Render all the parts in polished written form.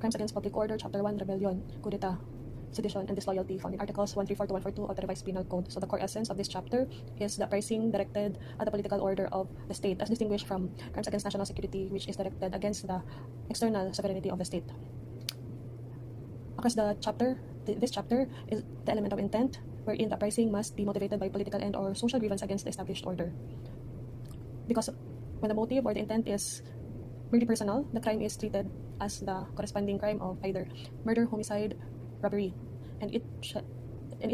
Crimes Against Public Order, Chapter 1, Rebellion, Coup d'etat, Sedition, and Disloyalty, found in Articles 134 to 142 of the Revised Penal Code. So the core essence of this chapter is the uprising directed at the political order of the state, as distinguished from crimes against national security, which is directed against the external sovereignty of the state. Across the chapter, this chapter is the element of intent, wherein the uprising must be motivated by political and or social grievance against the established order. Because when the motive or the intent is merely personal, the crime is treated as the corresponding crime of either murder, homicide, robbery, and it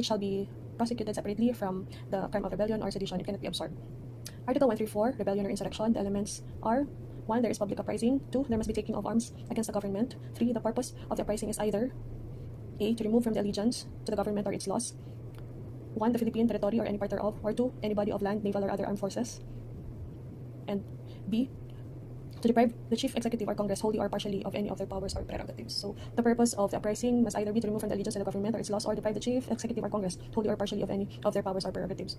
shall be prosecuted separately from the crime of rebellion or sedition. It cannot be absorbed. Article 134, rebellion or insurrection, the elements are: 1. There is public uprising. 2. There must be taking of arms against the government. 3. The purpose of the uprising is either A. To remove from the allegiance to the government or its laws. 1. The Philippine territory or any part thereof. Or 2. Any body of land, naval, or other armed forces. And B. To deprive the Chief Executive or Congress wholly or partially of any of their powers or prerogatives. So the purpose of the uprising must either be to remove from the allegiance to the government or its laws, or deprive the Chief Executive or Congress wholly or partially of any of their powers or prerogatives.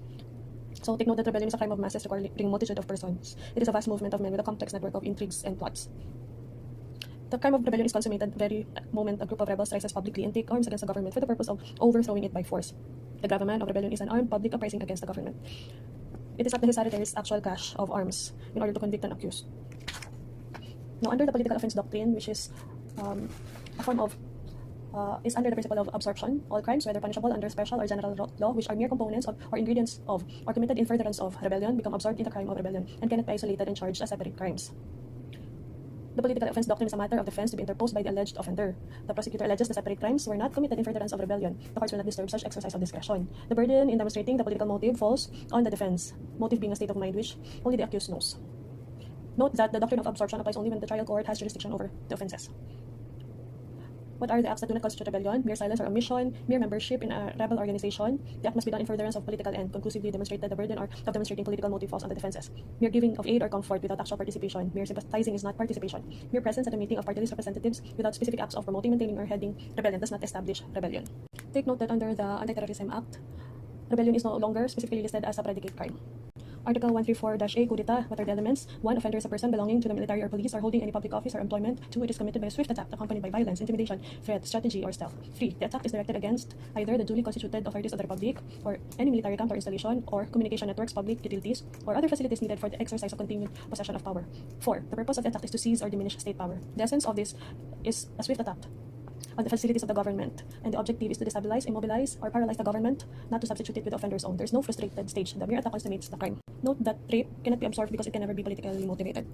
So take note that rebellion is a crime of masses requiring a multitude of persons. It is a vast movement of men with a complex network of intrigues and plots. The crime of rebellion is consummated the very moment a group of rebels rises publicly and take arms against the government for the purpose of overthrowing it by force. The gravamen of rebellion is an armed public uprising against the government. It is not necessary there is actual cache of arms in order to convict an accused. Now, under the political offense doctrine, which is a form of is under the principle of absorption, all crimes, whether punishable under special or general law, which are mere components of or ingredients of or committed in furtherance of rebellion, become absorbed in the crime of rebellion and cannot be isolated and charged as separate crimes. The political offense doctrine is a matter of defense to be interposed by the alleged offender. The prosecutor alleges the separate crimes were not committed in furtherance of rebellion. The courts will not disturb such exercise of discretion. The burden in demonstrating the political motive falls on the defense, motive being a state of mind which only the accused knows. Note that the doctrine of absorption applies only when the trial court has jurisdiction over the offenses. What are the acts that do not constitute rebellion? Mere silence or omission, mere membership in a rebel organization. The act must be done in furtherance of political end, conclusively demonstrate that the burden of demonstrating political motive falls on the defenses. Mere giving of aid or comfort without actual participation. Mere sympathizing is not participation. Mere presence at a meeting of party list representatives without specific acts of promoting, maintaining, or heading rebellion does not establish rebellion. Take note that under the Anti-Terrorism Act, rebellion is no longer specifically listed as a predicate crime. Article 134-A, Coup d'etat. What are the elements? 1. Offender is a person belonging to the military or police or holding any public office or employment. 2. It is committed by a swift attack accompanied by violence, intimidation, threat, strategy, or stealth. 3. The attack is directed against either the duly constituted authorities of the Republic or any military camp or installation or communication networks, public utilities, or other facilities needed for the exercise of continued possession of power. 4. The purpose of the attack is to seize or diminish state power. The essence of this is a swift attack on the facilities of the government, and the objective is to destabilize, immobilize, or paralyze the government, not to substitute it with the offender's own. There's no frustrated stage. The mere attack consummates the crime. Note that rape cannot be absorbed because it can never be politically motivated.